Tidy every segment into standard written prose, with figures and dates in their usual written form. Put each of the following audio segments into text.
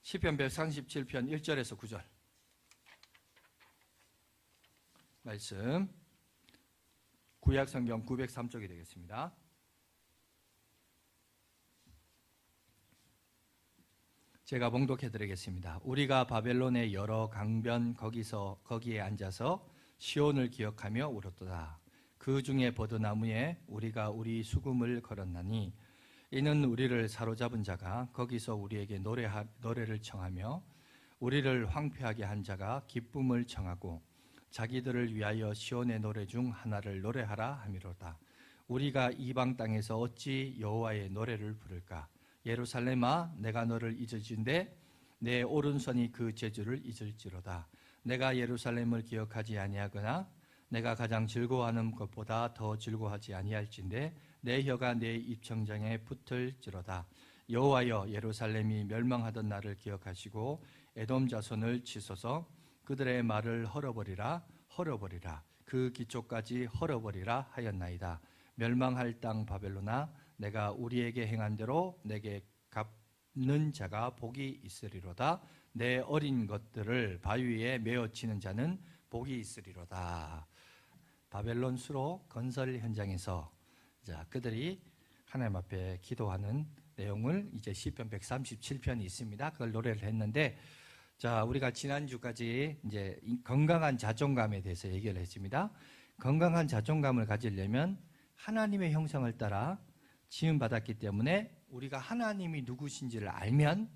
시편 137편 1절에서 9절 말씀, 구약성경 903쪽이 되겠습니다. 제가 봉독해 드리겠습니다. 우리가 바벨론의 여러 강변 거기에 앉아서 시온을 기억하며 울었도다. 그 중에 버드나무에 우리가 우리 수금을 걸었나니 이는 우리를 사로잡은 자가 거기서 우리에게 노래를 청하며 우리를 황폐하게 한 자가 기쁨을 청하고 자기들을 위하여 시온의 노래 중 하나를 노래하라 함이로다. 우리가 이방 땅에서 어찌 여호와의 노래를 부를까? 예루살렘아, 내가 너를 잊어진대 내 오른손이 그 재주를 잊을지로다. 내가 예루살렘을 기억하지 아니하거나 내가 가장 즐거워하는 것보다 더 즐거워하지 아니할진대 내 혀가 내 입천장에 붙을지로다. 여호와여, 예루살렘이 멸망하던 날을 기억하시고 에돔 자손을 치소서. 그들의 말을 헐어버리라 그 기초까지 헐어버리라 하였나이다. 멸망할 땅 바벨로나, 내가 우리에게 행한 대로 내게 갚는 자가 복이 있으리로다. 내 어린 것들을 바위에 메어치는 자는 복이 있으리로다. 바벨론 수로 건설 현장에서 그들이 하나님 앞에 기도하는 내용을 이제 시편 137편이 있습니다. 그걸 노래를 했는데, 우리가 지난주까지 이제 건강한 자존감에 대해서 얘기를 했습니다. 건강한 자존감을 가지려면 하나님의 형상을 따라 지음받았기 때문에 우리가 하나님이 누구신지를 알면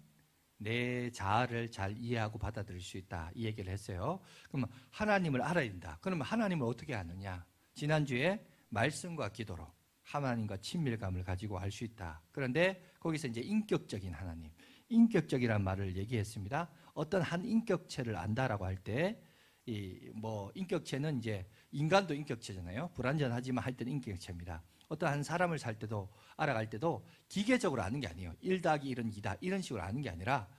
내 자아를 잘 이해하고 받아들일 수 있다, 이 얘기를 했어요. 그러면 하나님을 알아야 된다. 그러면 하나님을 어떻게 아느냐? 지난주에 말씀과 기도로 하나님과 친밀감을 가지고 알 수 있다. 그런데 거기서 이제 인격적인 하나님, 인격적이란 말을 얘기했습니다. 어떤 한 인격체를 안다라고 할 때, 인격체는 이제 인간도 인격체잖아요. 불완전하지만 할 때는 인격체입니다. 어떤 한 사람을 살 때도, 알아갈 때도 기계적으로 아는 게 아니에요. 1 더하기 1은 2다 이런 식으로 아는 게 아니라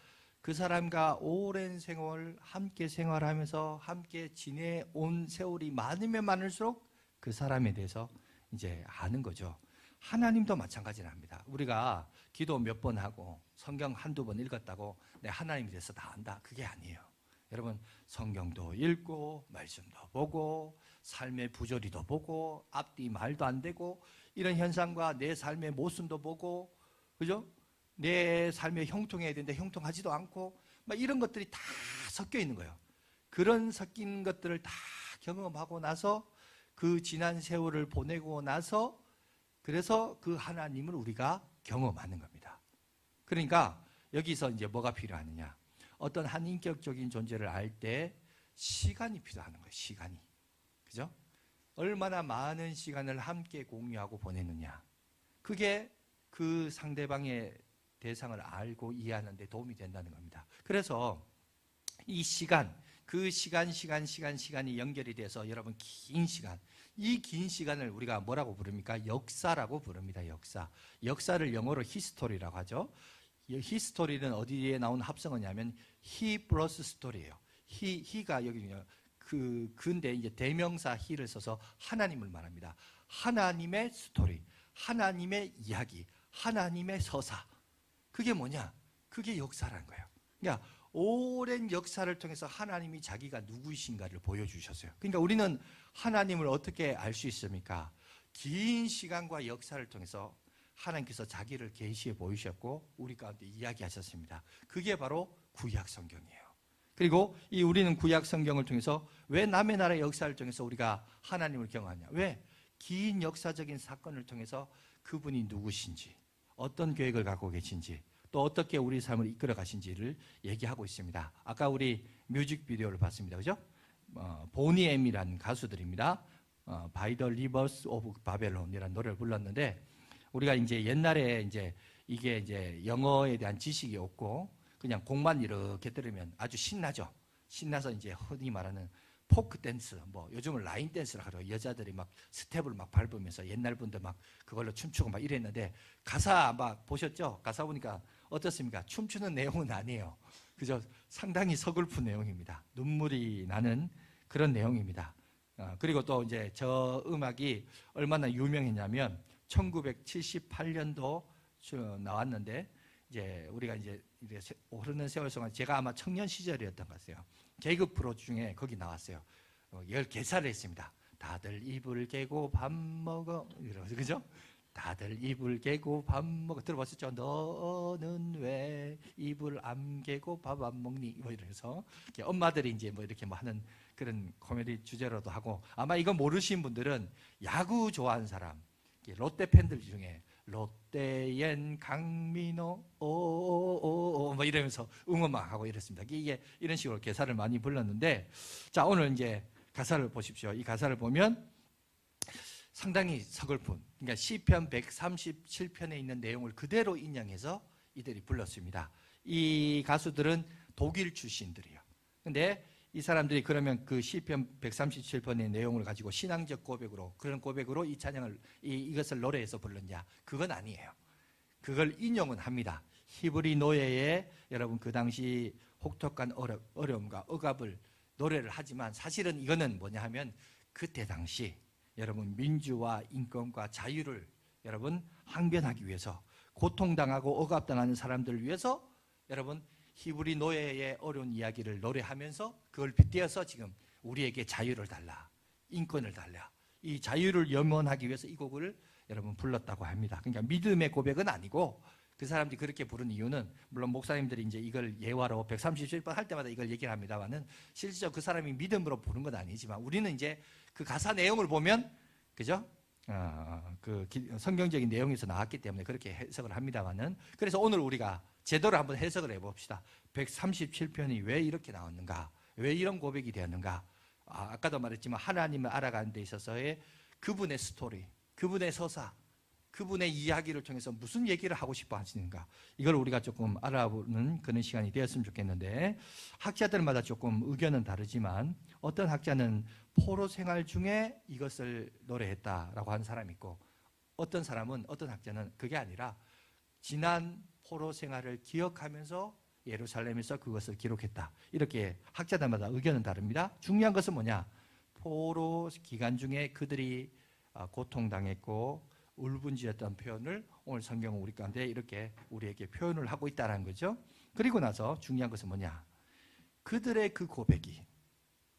그 사람과 오랜 세월 함께 생활하면서 함께 지내온 세월이 많으면 많을수록 그 사람에 대해서 이제 아는 거죠. 하나님도 마찬가지랍니다. 우리가 기도 몇 번 하고 성경 한두 번 읽었다고 내 하나님에 대해서 다 안다, 그게 아니에요. 여러분, 성경도 읽고 말씀도 보고 삶의 부조리도 보고 앞뒤 말도 안 되고 이런 현상과 내 삶의 모순도 보고, 그죠? 내 삶에 형통해야 되는데 형통하지도 않고 막 이런 것들이 다 섞여 있는 거예요. 그런 섞인 것들을 다 경험하고 나서 그 지난 세월을 보내고 나서 그래서 그 하나님을 우리가 경험하는 겁니다. 그러니까 여기서 이제 뭐가 필요하느냐? 어떤 한 인격적인 존재를 알 때 시간이 필요하는 거예요. 시간이. 그죠? 얼마나 많은 시간을 함께 공유하고 보내느냐. 그게 그 상대방의 대상을 알고 이해하는 데 도움이 된다는 겁니다. 그래서 이 시간, 그 시간이 연결이 돼서 여러분 긴 시간, 이 긴 시간을 우리가 뭐라고 부릅니까? 역사라고 부릅니다. 역사. 역사를 영어로 히스토리라고 하죠. 히스토리는 어디에 나온 합성어냐면 he 플러스 스토리예요. he가 여기 근데 이제 대명사 he를 써서 하나님을 말합니다. 하나님의 스토리, 하나님의 이야기, 하나님의 서사. 그게 뭐냐? 그게 역사라는 거예요. 그러니까 오랜 역사를 통해서 하나님이 자기가 누구이신가를 보여주셨어요. 그러니까 우리는 하나님을 어떻게 알 수 있습니까? 긴 시간과 역사를 통해서 하나님께서 자기를 계시해 보이셨고 우리 가운데 이야기하셨습니다. 그게 바로 구약 성경이에요. 그리고 우리는 구약 성경을 통해서 왜 남의 나라의 역사를 통해서 우리가 하나님을 경험하냐? 왜? 긴 역사적인 사건을 통해서 그분이 누구신지, 어떤 계획을 갖고 계신지, 또 어떻게 우리 삶을 이끌어 가신지를 얘기하고 있습니다. 아까 우리 뮤직비디오를 봤습니다. 그죠? 보니 엠이라는 가수들입니다. By the Rivers of Babylon이라는 노래를 불렀는데, 우리가 이제 옛날에 이게 이제 영어에 대한 지식이 없고 그냥 곡만 이렇게 들으면 아주 신나죠. 신나서 이제 흔히 말하는 포크 댄스, 요즘은 라인 댄스라고 하죠. 여자들이 막 스텝을 막 밟으면서 옛날 분들 막 그걸로 춤추고 막 이랬는데, 가사 막 보셨죠? 가사 보니까 어떻습니까? 춤추는 내용은 아니에요. 그죠? 상당히 서글픈 내용입니다. 눈물이 나는 그런 내용입니다. 그리고 또 이제 저 음악이 얼마나 유명했냐면 1978년도 나왔는데 이제 우리가 이제 흐르는 세월 동안 제가 아마 청년 시절이었던 것 같아요. 개그 프로 중에 거기 나왔어요. 10개사를 했습니다. 다들 이불 개고 밥 먹어. 이러면서, 그죠? 다들 이불 개고 밥 먹어. 들어봤었죠? 너는 왜 이불 안 개고 밥 안 먹니? 뭐 이러면서 엄마들이 이제 뭐 이렇게 뭐 하는 그런 코미디 주제로도 하고, 아마 이거 모르신 분들은 야구 좋아하는 사람, 롯데 팬들 중에 롯데엔 강민호 오오오 뭐 이러면서 응원만 하고 이랬습니다. 이게 이런 식으로 개사를 많이 불렀는데, 자, 오늘 이제 가사를 보십시오. 이 가사를 보면 상당히 서글픈, 그러니까 시편 137편에 있는 내용을 그대로 인용해서 이들이 불렀습니다. 이 가수들은 독일 출신들이에요. 근데 이 사람들이 그러면 그 시편 137편의 내용을 가지고 신앙적 고백으로, 그런 고백으로 이 찬양을, 이것을 노래해서 불렀냐? 그건 아니에요. 그걸 인용은 합니다. 히브리 노예의 여러분 그 당시 혹독한 어려움과 억압을 노래를 하지만, 사실은 이거는 뭐냐 하면 그때 당시 여러분 민주와 인권과 자유를 여러분 항변하기 위해서, 고통당하고 억압당하는 사람들을 위해서 여러분 히브리 노예의 어려운 이야기를 노래하면서 그걸 빗대어서 지금 우리에게 자유를 달라, 인권을 달라, 이 자유를 염원하기 위해서 이 곡을 여러분 불렀다고 합니다. 그러니까 믿음의 고백은 아니고, 그 사람들이 그렇게 부른 이유는, 물론 목사님들이 이제 이걸 예화로 137번 할 때마다 이걸 얘기를 합니다만은, 실제로 그 사람이 믿음으로 부른 건 아니지만, 우리는 이제 그 가사 내용을 보면, 그죠? 그 성경적인 내용에서 나왔기 때문에 그렇게 해석을 합니다만은, 그래서 오늘 우리가 제대로 한번 해석을 해봅시다. 137편이 왜 이렇게 나왔는가? 왜 이런 고백이 되었는가? 아까도 말했지만 하나님을 알아가는 데 있어서의 그분의 스토리, 그분의 서사, 그분의 이야기를 통해서 무슨 얘기를 하고 싶어 하시는가, 이걸 우리가 조금 알아보는 그런 시간이 되었으면 좋겠는데, 학자들마다 조금 의견은 다르지만 어떤 학자는 포로 생활 중에 이것을 노래했다라고 하는 사람이 있고, 어떤 사람은, 어떤 학자는 그게 아니라 지난 포로 생활을 기억하면서 예루살렘에서 그것을 기록했다, 이렇게 학자들마다 의견은 다릅니다. 중요한 것은 뭐냐? 포로 기간 중에 그들이 고통당했고 울분지었던 표현을 오늘 성경은 우리 가운데 이렇게 우리에게 표현을 하고 있다는 거죠. 그리고 나서 중요한 것은 뭐냐? 그들의 그 고백이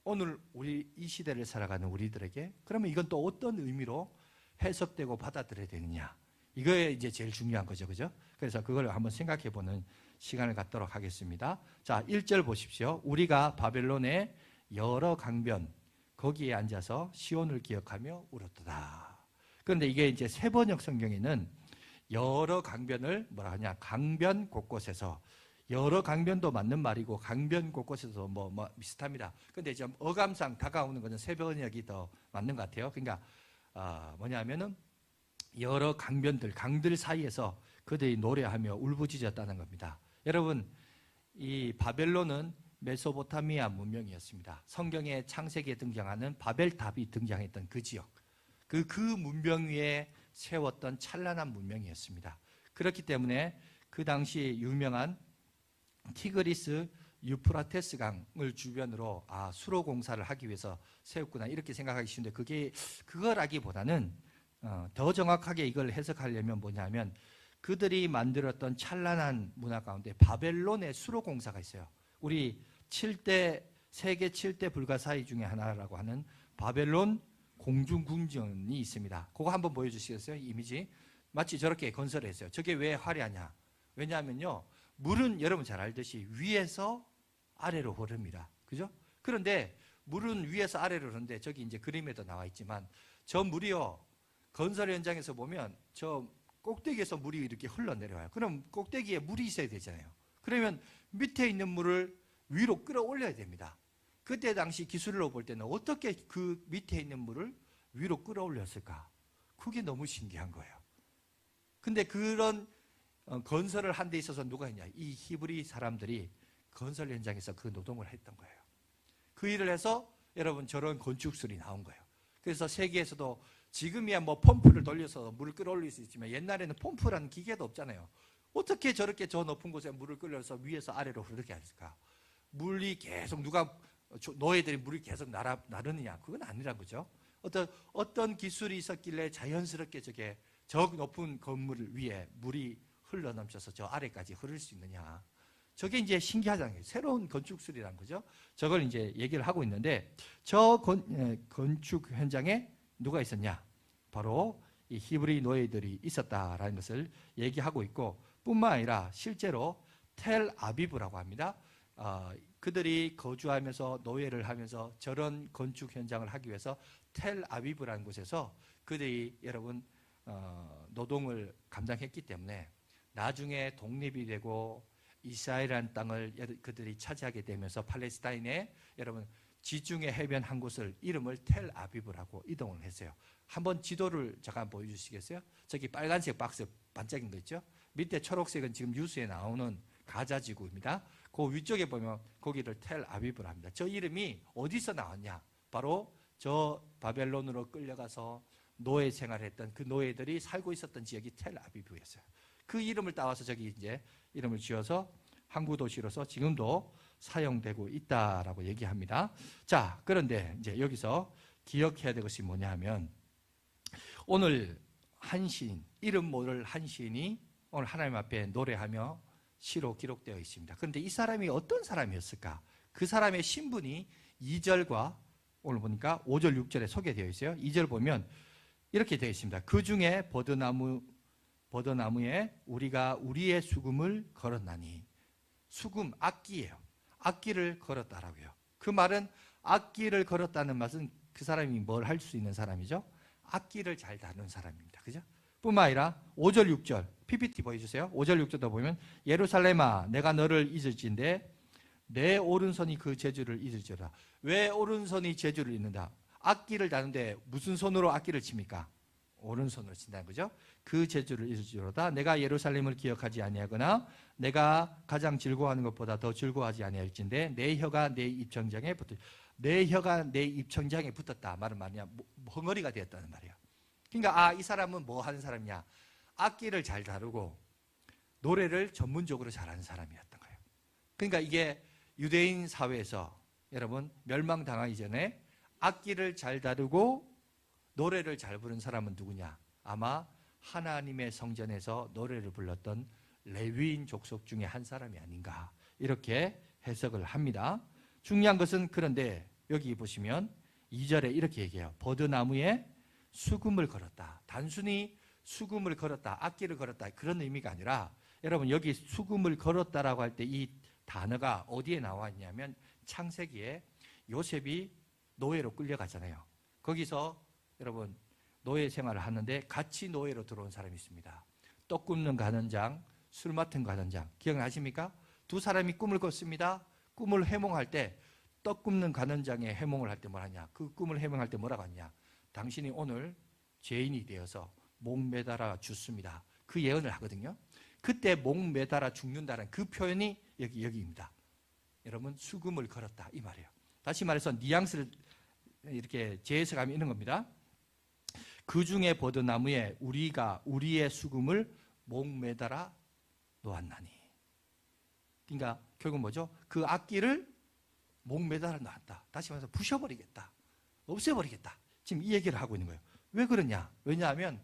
오늘 우리 이 시대를 살아가는 우리들에게 그러면 이건 또 어떤 의미로 해석되고 받아들여야 되느냐? 이거에 이제 제일 중요한 거죠. 그죠? 그래서 그걸 한번 생각해 보는 시간을 갖도록 하겠습니다. 자, 1절 보십시오. 우리가 바벨론의 여러 강변 거기에 앉아서 시온을 기억하며 울었도다. 그런데 이게 이제 세번역 성경에는 여러 강변을 뭐라 하냐? 강변 곳곳에서, 여러 강변도 맞는 말이고 강변 곳곳에서 뭐 비슷합니다. 그런데 좀 어감상 다가오는 것은 세번역이 더 맞는 것 같아요. 그러니까 뭐냐면은 여러 강변들, 강들 사이에서 그들이 노래하며 울부짖었다는 겁니다. 여러분, 이 바벨론은 메소포타미아 문명이었습니다. 성경의 창세기에 등장하는 바벨탑이 등장했던 그 지역, 그 문명 위에 세웠던 찬란한 문명이었습니다. 그렇기 때문에 그 당시 유명한 티그리스 유프라테스 강을 주변으로 수로 공사를 하기 위해서 세웠구나, 이렇게 생각하기 쉬운데, 그거라기보다는 더 정확하게 이걸 해석하려면 뭐냐면, 그들이 만들었던 찬란한 문화 가운데 바벨론의 수로 공사가 있어요. 우리 세계 7대 불가사의 중에 하나라고 하는 바벨론 공중궁전이 있습니다. 그거 한번 보여주시겠어요? 이미지. 마치 저렇게 건설을 했어요. 저게 왜 화려하냐? 왜냐하면요, 물은 여러분 잘 알듯이 위에서 아래로 흐릅니다. 그죠? 그런데 물은 위에서 아래로 흐르는데, 저기 이제 그림에도 나와 있지만, 저 물이요, 건설 현장에서 보면 저 꼭대기에서 물이 이렇게 흘러내려와요. 그럼 꼭대기에 물이 있어야 되잖아요. 그러면 밑에 있는 물을 위로 끌어올려야 됩니다. 그때 당시 기술로 볼 때는 어떻게 그 밑에 있는 물을 위로 끌어올렸을까? 그게 너무 신기한 거예요. 근데 그런 건설을 한 데 있어서 누가 했냐? 이 히브리 사람들이 건설 현장에서 그 노동을 했던 거예요. 그 일을 해서 여러분 저런 건축술이 나온 거예요. 그래서 세계에서도 지금이야 뭐 펌프를 돌려서 물을 끌어올릴 수 있지만, 옛날에는 펌프라는 기계도 없잖아요. 어떻게 저렇게 저 높은 곳에 물을 끌어서 위에서 아래로 흐르게 했을까? 물이 계속 노예들이 물이 계속 나르느냐? 그건 아니란 거죠. 어떤 기술이 있었길래 자연스럽게 저 높은 건물 위에 물이 흘러넘쳐서 저 아래까지 흐를 수 있느냐. 저게 이제 신기하잖아요. 새로운 건축술이라는 거죠. 저걸 이제 얘기를 하고 있는데 저 건축 현장에 누가 있었냐? 바로 이 히브리 노예들이 있었다라는 것을 얘기하고 있고, 뿐만 아니라 실제로 텔 아비브라고 합니다. 그들이 거주하면서 노예를 하면서 저런 건축 현장을 하기 위해서 텔 아비브라는 곳에서 그들이 여러분 노동을 감당했기 때문에 나중에 독립이 되고 이스라엘이라는 땅을 그들이 차지하게 되면서 팔레스타인에 여러분 지중해 해변 한 곳을 이름을 텔 아비브라고 이동을 했어요. 한번 지도를 잠깐 보여주시겠어요? 저기 빨간색 박스 반짝인 거 있죠? 밑에 초록색은 지금 뉴스에 나오는 가자지구입니다. 그 위쪽에 보면 거기를 텔 아비브라 합니다. 저 이름이 어디서 나왔냐? 바로 저 바벨론으로 끌려가서 노예 생활했던 그 노예들이 살고 있었던 지역이 텔 아비브였어요. 그 이름을 따와서 저기 이제 이름을 지어서 항구 도시로서 지금도 사용되고 있다라고 얘기합니다. 자, 그런데 이제 여기서 기억해야 될 것이 뭐냐 하면 오늘 한 시인, 이름 모를 한 시인이 오늘 하나님 앞에 노래하며 시로 기록되어 있습니다. 그런데 이 사람이 어떤 사람이었을까? 그 사람의 신분이 2절과 오늘 보니까 5절, 6절에 소개되어 있어요. 2절 보면 이렇게 되어 있습니다. 그 중에 버드나무에 우리가 우리의 수금을 걸었나니. 수금, 악기예요. 악기를 걸었다라고요. 그 말은 악기를 걸었다는 말은 그 사람이 뭘 할 수 있는 사람이죠? 악기를 잘 다루는 사람입니다. 그죠? 뿐만 아니라 5절, 6절 PPT 보여주세요. 5절, 6절도 보면 예루살렘아 내가 너를 잊을진데 내 오른손이 그 재주를 잊을지어다. 왜 오른손이 재주를 잊는다? 악기를 다루는데 무슨 손으로 악기를 칩니까? 오른손으로 친다는 거죠. 그 재주를 잊을지어다. 내가 예루살렘을 기억하지 아니하거나 내가 가장 즐거워하는 것보다 더 즐거워하지 아니할진데 내 혀가 내 입천장에 붙었다. 내 혀가 내 입천장에 붙었다. 말은 뭐냐? 헝어리가 되었다는 말이에요. 그러니까 이 사람은 뭐 하는 사람이냐? 악기를 잘 다루고 노래를 전문적으로 잘하는 사람이었던 거예요. 그러니까 이게 유대인 사회에서 여러분 멸망당하기 전에 악기를 잘 다루고 노래를 잘 부르는 사람은 누구냐? 아마 하나님의 성전에서 노래를 불렀던 레위인 족속 중에 한 사람이 아닌가 이렇게 해석을 합니다. 중요한 것은 그런데 여기 보시면 2절에 이렇게 얘기해요. 버드나무에 수금을 걸었다. 단순히 수금을 걸었다, 악기를 걸었다 그런 의미가 아니라 여러분 여기 수금을 걸었다라고 할 때 이 단어가 어디에 나와 있냐면 창세기에 요셉이 노예로 끌려가잖아요. 거기서 여러분 노예 생활을 하는데 같이 노예로 들어온 사람이 있습니다. 떡 굽는 가는장, 술 맡은 가는장 기억나십니까? 두 사람이 꿈을 꿨습니다. 꿈을 해몽할 때 떡 굽는 가는장의 해몽을 할 때 뭐하냐? 그 꿈을 해몽할 때 뭐라고 하냐? 당신이 오늘 죄인이 되어서 목 매달아 죽습니다. 그 예언을 하거든요. 그때 목 매달아 죽는다는 그 표현이 여기입니다. 여러분 수금을 걸었다 이 말이에요. 다시 말해서 뉘앙스를 이렇게 재해석하면 이런 겁니다. 그 중에 버드나무에 우리가 우리의 수금을 목 매달아 놓았나니. 그러니까 결국 뭐죠? 그 악기를 목 매달아 놓았다. 다시 말해서 부셔버리겠다. 없애버리겠다. 지금 이 얘기를 하고 있는 거예요. 왜 그러냐? 왜냐하면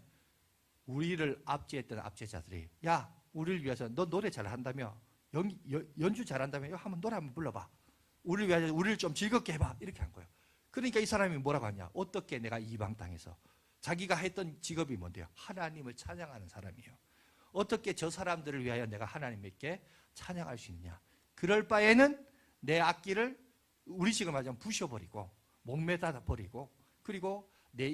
우리를 압제했던 압제자들이 야 우리를 위해서 너 노래 잘한다며 연주 잘한다며 한번 노래 한번 불러봐. 우리를 위해서 우리를 좀 즐겁게 해봐. 이렇게 한 거예요. 그러니까 이 사람이 뭐라고 하냐? 어떻게 내가 이방 땅에서 자기가 했던 직업이 뭔데요? 하나님을 찬양하는 사람이에요. 어떻게 저 사람들을 위하여 내가 하나님께 찬양할 수 있느냐? 그럴 바에는 내 악기를 우리 지금 말하자면 부셔버리고 목매달아 버리고 그리고 내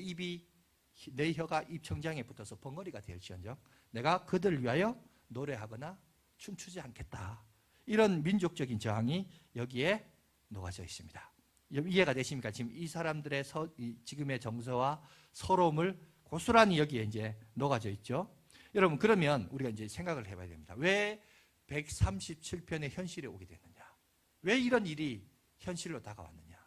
혀가 입천장에 붙어서 벙어리가 될지언정 내가 그들을 위하여 노래하거나 춤추지 않겠다. 이런 민족적인 저항이 여기에 녹아져 있습니다. 이해가 되십니까? 지금 이 사람들의 지금의 정서와 서러움을 고스란히 여기에 이제 녹아져 있죠. 여러분 그러면 우리가 이제 생각을 해봐야 됩니다. 왜 137편의 현실에 오게 됐느냐? 왜 이런 일이 현실로 다가왔느냐?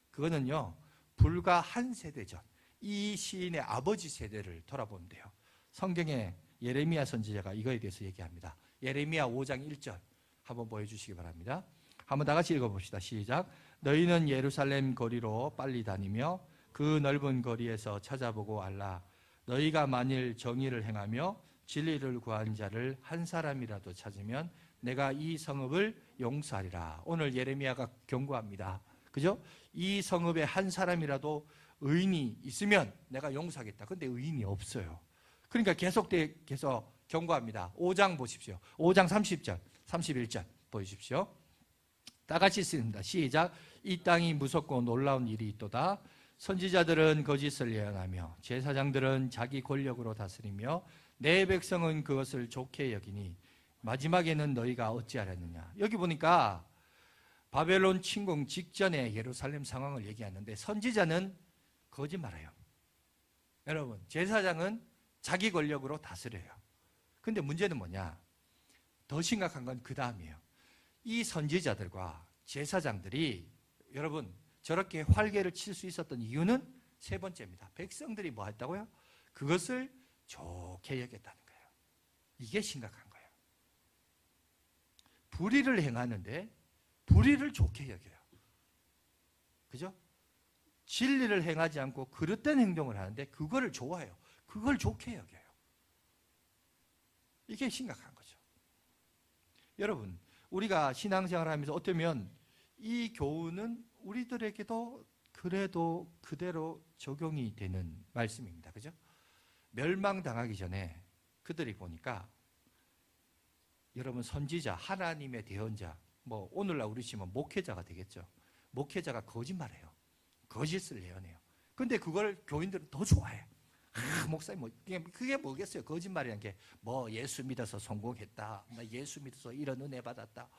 그거는요 불과 한 세대 전 이 시인의 아버지 세대를 돌아보면 돼요. 성경에 예레미야 선지자가 이거에 대해서 얘기합니다. 예레미야 5장 1절 한번 보여주시기 바랍니다. 한번 다 같이 읽어봅시다. 시작. 너희는 예루살렘 거리로 빨리 다니며 그 넓은 거리에서 찾아보고 알라. 너희가 만일 정의를 행하며 진리를 구한 자를 한 사람이라도 찾으면 내가 이 성읍을 용서하리라. 오늘 예레미야가 경고합니다. 그죠? 이 성읍에 한 사람이라도 의인이 있으면 내가 용서하겠다. 근데 의인이 없어요. 그러니까 계속해서 경고합니다. 5장 보십시오. 5장 30절, 31절 보십시오. 다 같이 읽습니다. 시작. 이 땅이 무섭고 놀라운 일이 있도다. 선지자들은 거짓을 예언하며 제사장들은 자기 권력으로 다스리며 내 백성은 그것을 좋게 여기니 마지막에는 너희가 어찌하려느냐. 여기 보니까 바벨론 침공 직전에 예루살렘 상황을 얘기하는데 선지자는 거짓말해요. 여러분, 제사장은 자기 권력으로 다스려요. 근데 문제는 뭐냐? 더 심각한 건 그 다음이에요. 이 선지자들과 제사장들이 여러분 저렇게 활개를 칠 수 있었던 이유는 세 번째입니다. 백성들이 뭐 했다고요? 그것을 좋게 여겼다는 거예요. 이게 심각한 거예요. 불의를 행하는데 불의를 좋게 여겨요. 그죠? 진리를 행하지 않고 그릇된 행동을 하는데 그거를 좋아해요. 그걸 좋게 여겨요. 이게 심각한 거죠. 여러분, 우리가 신앙생활을 하면서 어쩌면 이 교훈은 우리들에게도 그래도 그대로 적용이 되는 말씀입니다. 그죠? 멸망당하기 전에 그들이 보니까 여러분 선지자, 하나님의 대언자, 뭐 오늘날 우리 치면 목회자가 되겠죠. 목회자가 거짓말해요. 거짓을 예언해요. 근데 그걸 교인들은 더 좋아해요. 목사님, 뭐 그게 뭐겠어요? 거짓말이라는 게 뭐 예수 믿어서 성공했다, 나 예수 믿어서 이런 은혜 받았다,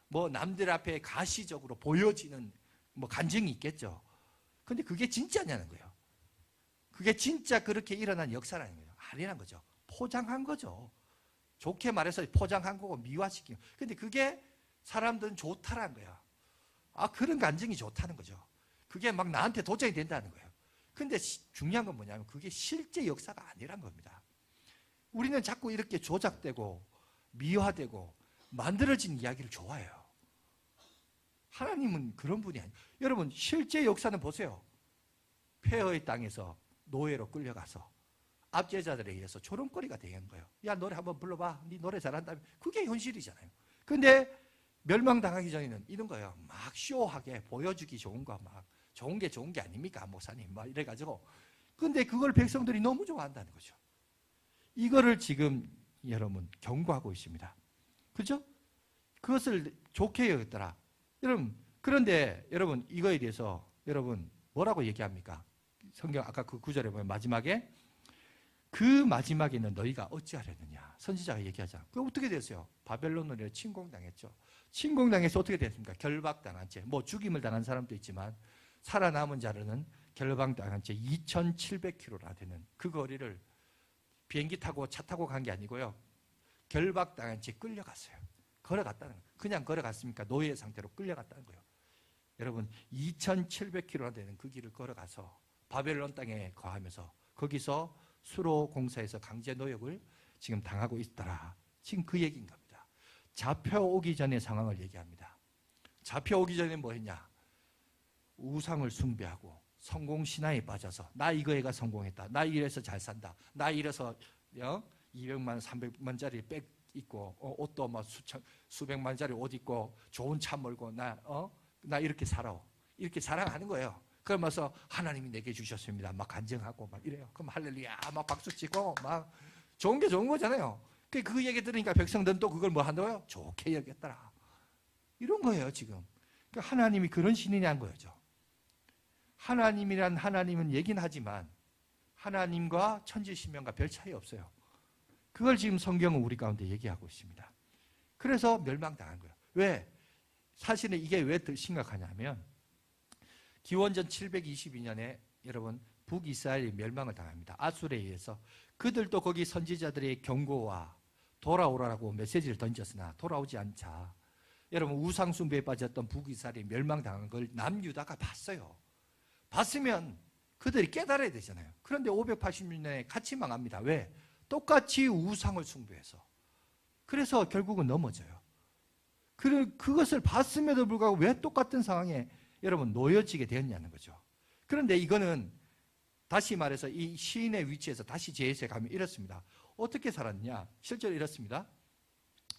뭐 남들 앞에 가시적으로 보여지는 뭐 간증이 있겠죠. 근데 그게 진짜냐는 거예요. 그게 진짜 그렇게 일어난 역사라는 거예요. 아니란 거죠. 포장한 거죠. 좋게 말해서 포장한 거고 미화시킨 거. 근데 그게 사람들은 좋다라는 거야. 아, 그런 간증이 좋다는 거죠. 그게 막 나한테 도전이 된다는 거예요. 근데 중요한 건 뭐냐면 그게 실제 역사가 아니란 겁니다. 우리는 자꾸 이렇게 조작되고 미화되고 만들어진 이야기를 좋아해요. 하나님은 그런 분이 아니에요. 여러분, 실제 역사는 보세요. 폐허의 땅에서 노예로 끌려가서 압제자들에 의해서 조롱거리가 되는 거예요. 야, 노래 한번 불러봐. 네 노래 잘한다며. 그게 현실이잖아요. 근데 멸망당하기 전에는 이런 거예요. 막 쇼하게 보여주기 좋은 거, 막 좋은 게 아닙니까, 목사님? 막 이래가지고. 근데 그걸 백성들이 너무 좋아한다는 거죠. 이거를 지금 여러분 경고하고 있습니다. 그죠? 그것을 좋게 여겼더라. 여러분, 그런데 여러분 이거에 대해서 여러분 뭐라고 얘기합니까? 성경 아까 그 구절에 보면 마지막에 그 마지막에는 너희가 어찌하려느냐. 선지자가 얘기하자. 그 어떻게 됐어요? 바벨론으로 침공당했죠. 침공당해서 어떻게 됐습니까? 결박당한 채. 뭐 죽임을 당한 사람도 있지만 살아남은 자는 결박당한 채 2,700km나 되는 그 거리를 비행기 타고 차 타고 간 게 아니고요. 결박당한 채 끌려갔어요. 걸어갔다는 거예요. 그냥 걸어갔습니까? 노예 상태로 끌려갔다는 거예요. 여러분 2,700km나 되는 그 길을 걸어가서 바벨론 땅에 거하면서 거기서 수로 공사에서 강제 노역을 지금 당하고 있더라. 지금 그 얘기인 겁니다. 잡혀오기 전의 상황을 얘기합니다. 잡혀오기 전에 뭐 했냐? 우상을 숭배하고 성공 신화에 빠져서 나 이거에가 성공했다. 나 이래서 잘 산다. 나 이래서 200만, 300만짜리 백 입고 옷도 막 수백만짜리 옷 입고 좋은 차 몰고 나 이렇게 살아. 이렇게 자랑하는 거예요. 그러면서 하나님이 내게 주셨습니다. 막 간증하고 막 이래요. 그럼 할렐루야 막 박수 치고 막 좋은 게 좋은 거잖아요. 그 얘기 들으니까 백성들은 또 그걸 뭐 한다고요? 좋게 여겼더라. 이런 거예요 지금. 그러니까 하나님이 그런 신이냐는 거죠. 하나님이란 하나님은 얘기는 하지만 하나님과 천지신명과 별 차이 없어요. 그걸 지금 성경은 우리 가운데 얘기하고 있습니다. 그래서 멸망당한 거예요. 왜? 사실은 이게 왜 더 심각하냐면 기원전 722년에 여러분 북이스라엘이 멸망을 당합니다. 아술에 의해서. 그들도 거기 선지자들의 경고와 돌아오라고 메시지를 던졌으나 돌아오지 않자 여러분 우상 숭배에 빠졌던 북이스라엘이 멸망당한 걸 남유다가 봤어요. 봤으면 그들이 깨달아야 되잖아요. 그런데 586년에 같이 망합니다. 왜? 똑같이 우상을 숭배해서. 그래서 결국은 넘어져요. 그것을 봤음에도 불구하고 왜 똑같은 상황에 여러분 놓여지게 되었냐는 거죠. 그런데 이거는 다시 말해서 이 시인의 위치에서 다시 재해석하면 이렇습니다. 어떻게 살았냐? 실제로 이렇습니다.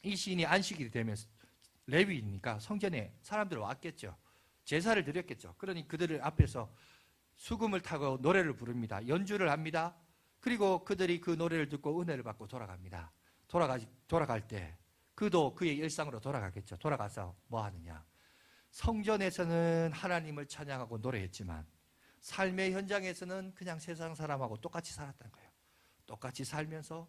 이 시인이 안식일이 되면 레위니까 성전에 사람들 왔겠죠. 제사를 드렸겠죠. 그러니 그들을 앞에서 수금을 타고 노래를 부릅니다. 연주를 합니다. 그리고 그들이 그 노래를 듣고 은혜를 받고 돌아갑니다. 돌아갈 때 그도 그의 일상으로 돌아가겠죠. 돌아가서 뭐 하느냐? 성전에서는 하나님을 찬양하고 노래했지만 삶의 현장에서는 그냥 세상 사람하고 똑같이 살았다는 거예요. 똑같이 살면서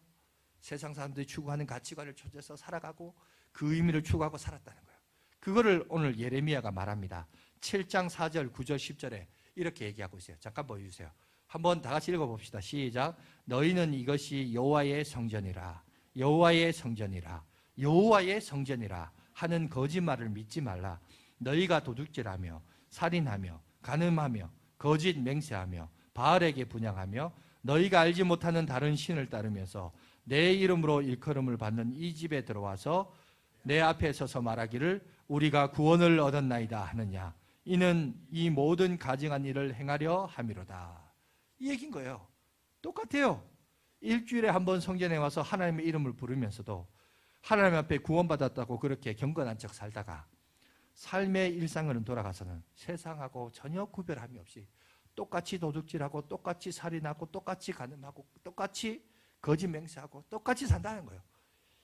세상 사람들이 추구하는 가치관을 쫓아서 살아가고 그 의미를 추구하고 살았다는 거예요. 그거를 오늘 예레미야가 말합니다. 7장 4절, 9절, 10절에 이렇게 얘기하고 있어요. 잠깐 보여주세요. 한번 다 같이 읽어봅시다. 시작. 너희는 이것이 여호와의 성전이라, 여호와의 성전이라, 여호와의 성전이라 하는 거짓말을 믿지 말라. 너희가 도둑질하며 살인하며 간음하며 거짓 맹세하며 바알에게 분향하며 너희가 알지 못하는 다른 신을 따르면서 내 이름으로 일컬음을 받는 이 집에 들어와서 내 앞에 서서 말하기를 우리가 구원을 얻었나이다 하느냐. 이는 이 모든 가증한 일을 행하려 함이로다. 이 얘기인 거예요. 똑같아요. 일주일에 한 번 성전에 와서 하나님의 이름을 부르면서도 하나님 앞에 구원받았다고 그렇게 경건한 척 살다가 삶의 일상으로 돌아가서는 세상하고 전혀 구별함이 없이 똑같이 도둑질하고 똑같이 살인하고 똑같이 간음하고 똑같이 거짓 맹세하고 똑같이 산다는 거예요.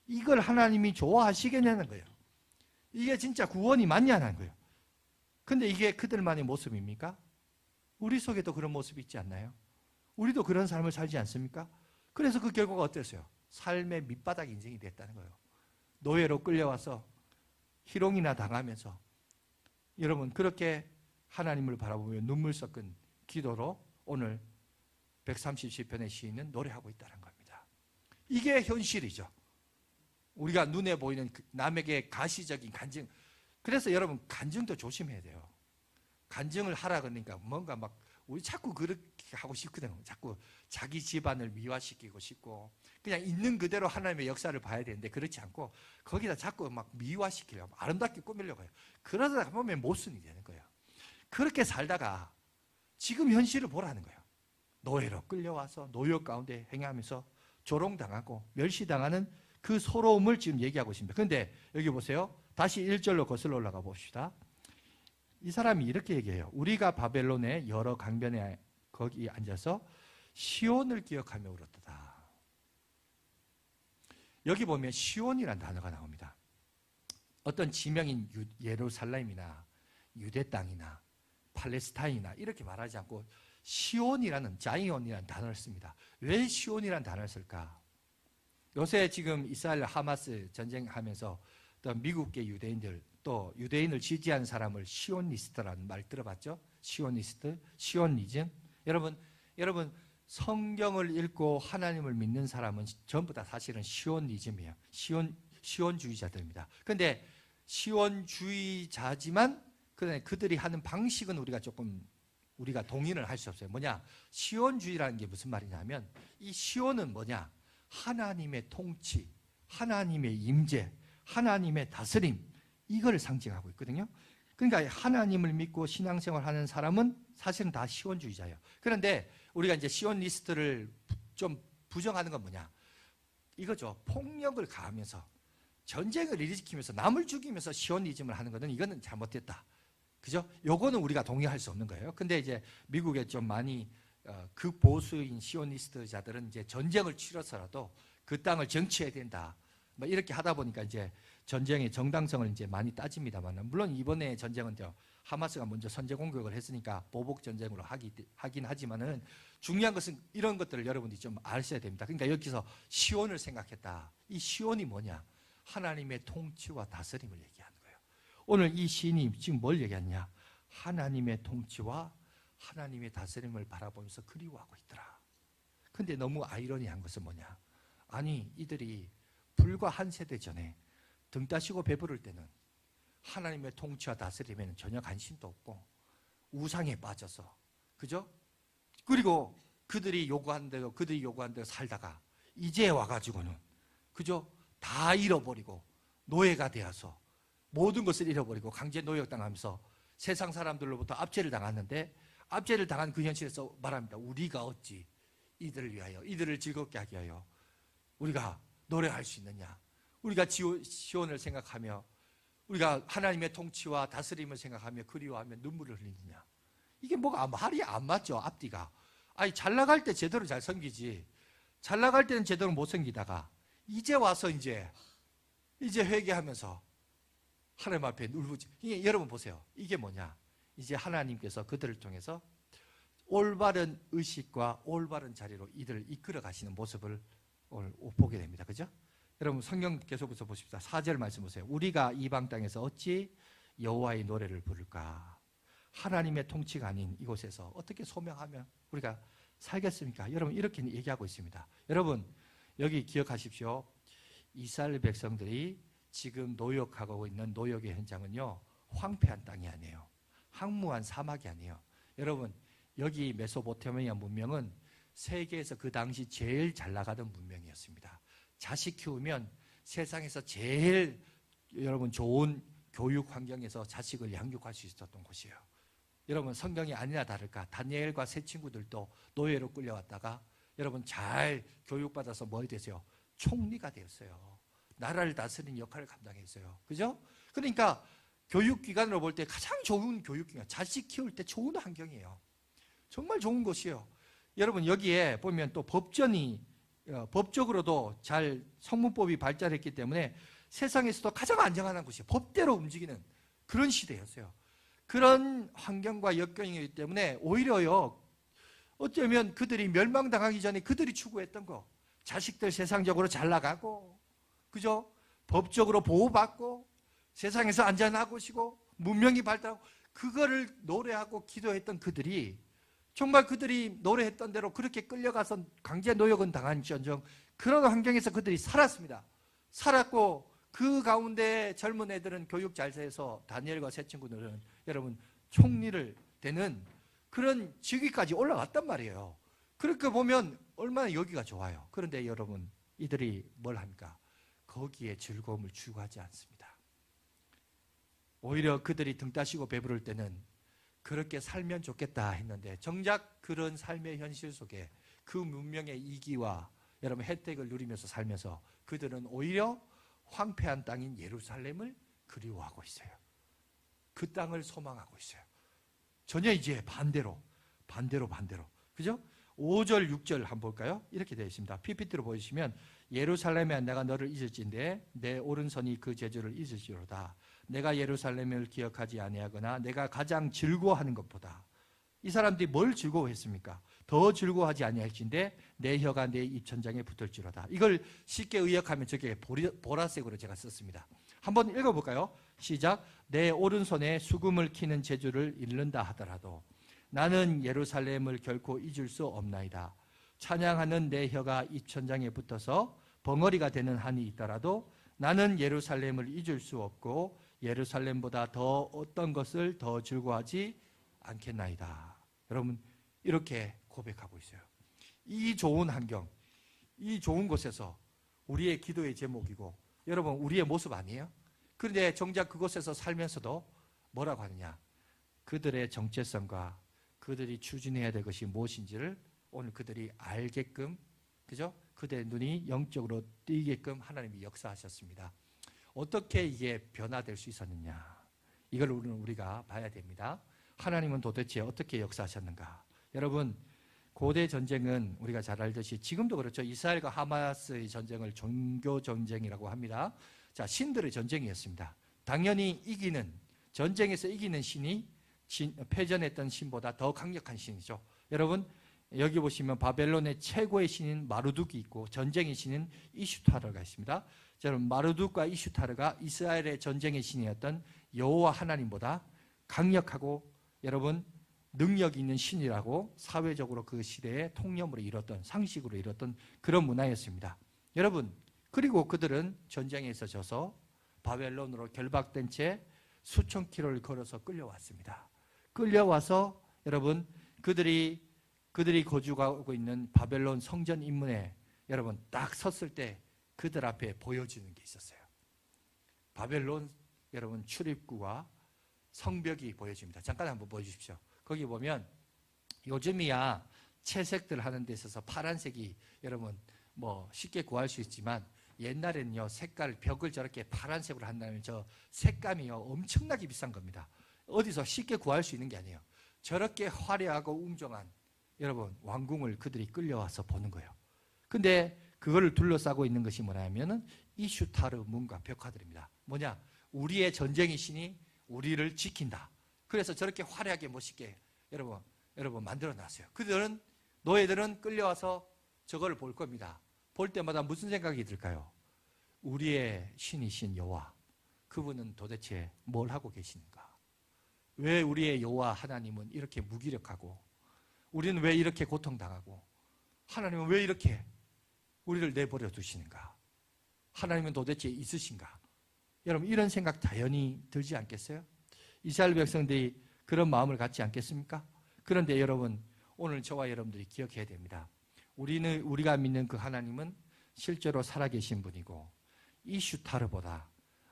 이걸 하나님이 좋아하시겠냐는 거예요. 이게 진짜 구원이 맞냐는 거예요. 근데 이게 그들만의 모습입니까? 우리 속에도 그런 모습이 있지 않나요? 우리도 그런 삶을 살지 않습니까? 그래서 그 결과가 어땠어요? 삶의 밑바닥 인생이 됐다는 거예요. 노예로 끌려와서 희롱이나 당하면서 여러분 그렇게 하나님을 바라보며 눈물 섞은 기도로 오늘 130시편의 시인은 노래하고 있다는 겁니다. 이게 현실이죠. 우리가 눈에 보이는 남에게 가시적인 간증. 그래서 여러분 간증도 조심해야 돼요. 간증을 하라 그러니까 뭔가 막 우리 자꾸 그렇게 하고 싶거든요. 자꾸 자기 집안을 미화시키고 싶고 그냥 있는 그대로 하나님의 역사를 봐야 되는데 그렇지 않고 거기다 자꾸 막 미화시키려고 아름답게 꾸미려고 해요. 그러다 보면 모순이 되는 거예요. 그렇게 살다가 지금 현실을 보라는 거예요. 노예로 끌려와서 노역 가운데 행하면서 조롱당하고 멸시당하는 그 서러움을 지금 얘기하고 있습니다. 그런데 여기 보세요. 다시 1절로 거슬러 올라가 봅시다. 이 사람이 이렇게 얘기해요. 우리가 바벨론의 여러 강변에 거기 앉아서 시온을 기억하며 울었다. 여기 보면 시온이라는 단어가 나옵니다. 어떤 지명인 예루살렘이나 유대 땅이나 팔레스타인이나 이렇게 말하지 않고 시온이라는 자이온이라는 단어를 씁니다. 왜 시온이라는 단어를 쓸까? 요새 지금 이스라엘 하마스 전쟁하면서 또 미국계 유대인들 또 유대인을 지지하는 사람을 시오니스트라는 말 들어봤죠? 시오니스트, 시오니즘. 여러분 성경을 읽고 하나님을 믿는 사람은 전부 다 사실은 시오니즘이에요. 시온주의자들입니다. 그런데 시온주의자지만 그들이 하는 방식은 우리가 동의를 할 수 없어요. 뭐냐? 시온주의라는 게 무슨 말이냐면 이 시온은 뭐냐? 하나님의 통치, 하나님의 임재, 하나님의 다스림 이걸 상징하고 있거든요. 그러니까 하나님을 믿고 신앙생활하는 사람은 사실은 다 시온주의자예요. 그런데 우리가 이제 시온리스트를 좀 부정하는 건 뭐냐? 이거죠. 폭력을 가하면서 전쟁을 일으키면서 남을 죽이면서 시온리즘을 하는 것은 이거는 잘못됐다. 그죠? 요거는 우리가 동의할 수 없는 거예요. 근데 이제 미국에 좀 많이 극보수인 시오니스트자들은 이제 전쟁을 치러서라도 그 땅을 정치해야 된다. 뭐 이렇게 하다 보니까 이제 전쟁의 정당성을 이제 많이 따집니다만, 물론 이번에 전쟁은 하마스가 먼저 선제 공격을 했으니까 보복 전쟁으로 하긴 하지만은 중요한 것은 이런 것들을 여러분들이 좀 아셔야 됩니다. 그러니까 여기서 시온을 생각했다. 이 시온이 뭐냐? 하나님의 통치와 다스림을 얘기하는 거예요. 오늘 이 시인이 지금 뭘 얘기하냐? 하나님의 통치와 하나님의 다스림을 바라보면서 그리워하고 있더라. 근데 너무 아이러니한 것은 뭐냐? 아니, 이들이 불과 한 세대 전에 등 따시고 배부를 때는 하나님의 통치와 다스림에는 전혀 관심도 없고 우상에 빠져서, 그죠? 그리고 그들이 요구한 대로 살다가 이제 와가지고는, 그죠? 다 잃어버리고 노예가 되어서 모든 것을 잃어버리고 강제 노역당하면서 세상 사람들로부터 압제를 당했는데, 압제를 당한 그 현실에서 말합니다. 우리가 어찌 이들을 위하여, 이들을 즐겁게 하기 위하여 우리가 노래할 수 있느냐? 우리가 시온을 생각하며 우리가 하나님의 통치와 다스림을 생각하며 그리워하며 눈물을 흘리느냐? 이게 뭐가 말이 안 맞죠, 앞뒤가. 아니, 잘 나갈 때 제대로 잘 섬기지. 잘 나갈 때는 제대로 못 섬기다가 이제 와서 이제 회개하면서 하나님 앞에 울부짖. 이게 여러분 보세요. 이게 뭐냐? 이제 하나님께서 그들을 통해서 올바른 의식과 올바른 자리로 이들을 이끌어 가시는 모습을 오늘 보게 됩니다. 그죠? 여러분 성경 계속해서 보십시다. 4절 말씀 보세요. 우리가 이방 땅에서 어찌 여호와의 노래를 부를까? 하나님의 통치가 아닌 이곳에서 어떻게 소명하며 우리가 살겠습니까? 여러분 이렇게 얘기하고 있습니다. 여러분 여기 기억하십시오. 이스라엘 백성들이 지금 노역하고 있는 노역의 현장은요, 황폐한 땅이 아니에요. 황무한 사막이 아니에요. 여러분 여기 메소포타미아 문명은 세계에서 그 당시 제일 잘 나가던 문명이었습니다. 자식 키우면 세상에서 제일 여러분 좋은 교육 환경에서 자식을 양육할 수 있었던 곳이에요. 여러분 성경이 아니나 다를까 다니엘과 세 친구들도 노예로 끌려왔다가 여러분 잘 교육받아서 뭐 되세요? 총리가 되었어요. 나라를 다스리는 역할을 감당했어요. 그죠? 그러니까 교육기관으로 볼 때 가장 좋은 교육기관, 자식 키울 때 좋은 환경이에요. 정말 좋은 곳이에요. 여러분 여기에 보면 또 법적으로도 잘 성문법이 발달했기 때문에 세상에서도 가장 안정한 곳이에요. 법대로 움직이는 그런 시대였어요. 그런 환경과 역경이기 때문에 오히려요, 어쩌면 그들이 멸망당하기 전에 그들이 추구했던 거, 자식들 세상적으로 잘 나가고, 그죠? 법적으로 보호받고, 세상에서 안전한 곳이고, 문명이 발달하고, 그거를 노래하고 기도했던 그들이 정말 그들이 노래했던 대로 그렇게 끌려가서 강제 노역은 당한지언정 그런 환경에서 그들이 살았습니다. 살았고 그 가운데 젊은 애들은 교육 잘 돼서 다니엘과 세 친구들은 여러분 총리를 되는 그런 직위까지 올라갔단 말이에요. 그렇게 보면 얼마나 여기가 좋아요. 그런데 여러분 이들이 뭘 합니까? 거기에 즐거움을 추구하지 않습니다. 오히려 그들이 등 따시고 배부를 때는 그렇게 살면 좋겠다 했는데 정작 그런 삶의 현실 속에 그 문명의 이기와 여러분 혜택을 누리면서 살면서 그들은 오히려 황폐한 땅인 예루살렘을 그리워하고 있어요. 그 땅을 소망하고 있어요. 전혀 이제 반대로. 그죠? 5절, 6절 한번 볼까요? 이렇게 되어 있습니다. PPT로 보시면 예루살렘에 내가 너를 잊을진데 내 오른손이 그 제주를 잊을지로다. 내가 예루살렘을 기억하지 아니하거나 내가 가장 즐거워하는 것보다. 이 사람들이 뭘 즐거워했습니까? 더 즐거워하지 아니할진데 내 혀가 내 입천장에 붙을지로다. 이걸 쉽게 의역하면 저게 보라색으로 제가 썼습니다. 한번 읽어볼까요? 시작. 내 오른손에 수금을 키는 제주를 잃는다 하더라도 나는 예루살렘을 결코 잊을 수 없나이다. 찬양하는 내 혀가 입천장에 붙어서 벙어리가 되는 한이 있더라도 나는 예루살렘을 잊을 수 없고 예루살렘보다 더 어떤 것을 더 즐거워하지 않겠나이다. 여러분 이렇게 고백하고 있어요. 이 좋은 환경, 이 좋은 곳에서 우리의 기도의 제목이고 여러분 우리의 모습 아니에요? 그런데 정작 그곳에서 살면서도 뭐라고 하느냐? 그들의 정체성과 그들이 추진해야 될 것이 무엇인지를 오늘 그들이 알게끔, 그죠? 그들의 눈이 영적으로 띄게끔 하나님이 역사하셨습니다. 어떻게 이게 변화될 수 있었느냐? 이걸 우리가 봐야 됩니다. 하나님은 도대체 어떻게 역사하셨는가? 여러분, 고대 전쟁은 우리가 잘 알듯이 지금도 그렇죠. 이스라엘과 하마스의 전쟁을 종교 전쟁이라고 합니다. 자, 신들의 전쟁이었습니다. 당연히 전쟁에서 이기는 신이 패전했던 신보다 더 강력한 신이죠. 여러분, 여기 보시면 바벨론의 최고의 신인 마르둑이 있고 전쟁의 신인 이슈타르가 있습니다. 여러분, 마르둑과 이슈타르가 이스라엘의 전쟁의 신이었던 여호와 하나님보다 강력하고 여러분 능력 있는 신이라고 사회적으로 그 시대의 통념으로 이뤘던, 상식으로 이뤘던 그런 문화였습니다. 여러분, 그리고 그들은 전쟁에서 져서 바벨론으로 결박된 채 수천 킬로를 걸어서 끌려왔습니다. 끌려와서 여러분 그들이 거주하고 있는 바벨론 성전 인문에 여러분 딱 섰을 때 그들 앞에 보여주는 게 있었어요. 바벨론 여러분 출입구와 성벽이 보여집니다. 잠깐 한번 보여주십시오. 거기 보면 요즘이야 채색들 하는 데 있어서 파란색이 여러분 뭐 쉽게 구할 수 있지만 옛날에는요 색깔 벽을 저렇게 파란색으로 한다면 저 색감이요 엄청나게 비싼 겁니다. 어디서 쉽게 구할 수 있는 게 아니에요. 저렇게 화려하고 웅장한 여러분 왕궁을 그들이 끌려와서 보는 거예요. 근데 그거를 둘러싸고 있는 것이 뭐냐면은 이슈타르 문과 벽화들입니다. 뭐냐? 우리의 전쟁의 신이 우리를 지킨다. 그래서 저렇게 화려하게 멋있게 여러분 만들어 놨어요. 그들은 노예들은 끌려와서 저걸 볼 겁니다. 볼 때마다 무슨 생각이 들까요? 우리의 신이신 여호와, 그분은 도대체 뭘 하고 계시는가? 왜 우리의 여호와 하나님은 이렇게 무기력하고 우리는 왜 이렇게 고통당하고 하나님은 왜 이렇게 우리를 내버려 두시는가? 하나님은 도대체 있으신가? 여러분 이런 생각 당연히 들지 않겠어요? 이스라엘 백성들이 그런 마음을 갖지 않겠습니까? 그런데 여러분 오늘 저와 여러분들이 기억해야 됩니다. 우리가 믿는 그 하나님은 실제로 살아계신 분이고 이슈타르보다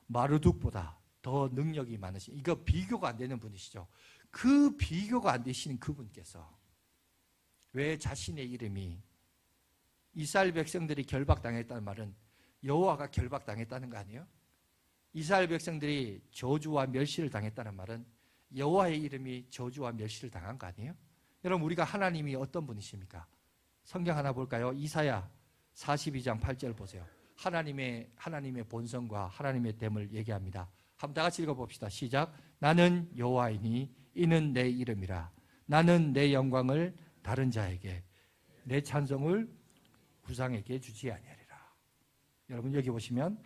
마르둑보다 더 능력이 많으신, 이거 비교가 안 되는 분이시죠. 그 비교가 안 되시는 그분께서 왜 자신의 이름이, 이스라엘 백성들이 결박당했다는 말은 여호와가 결박당했다는 거 아니에요? 이스라엘 백성들이 저주와 멸시를 당했다는 말은 여호와의 이름이 저주와 멸시를 당한 거 아니에요? 여러분 우리가 하나님이 어떤 분이십니까? 성경 하나 볼까요? 이사야 42장 8절 보세요. 하나님의 본성과 하나님의 됨을 얘기합니다. 한번 다 같이 읽어봅시다. 시작. 나는 여호와이니 이는 내 이름이라. 나는 내 영광을 다른 자에게, 내 찬송을 구상에게 주지 아니하리라. 여러분 여기 보시면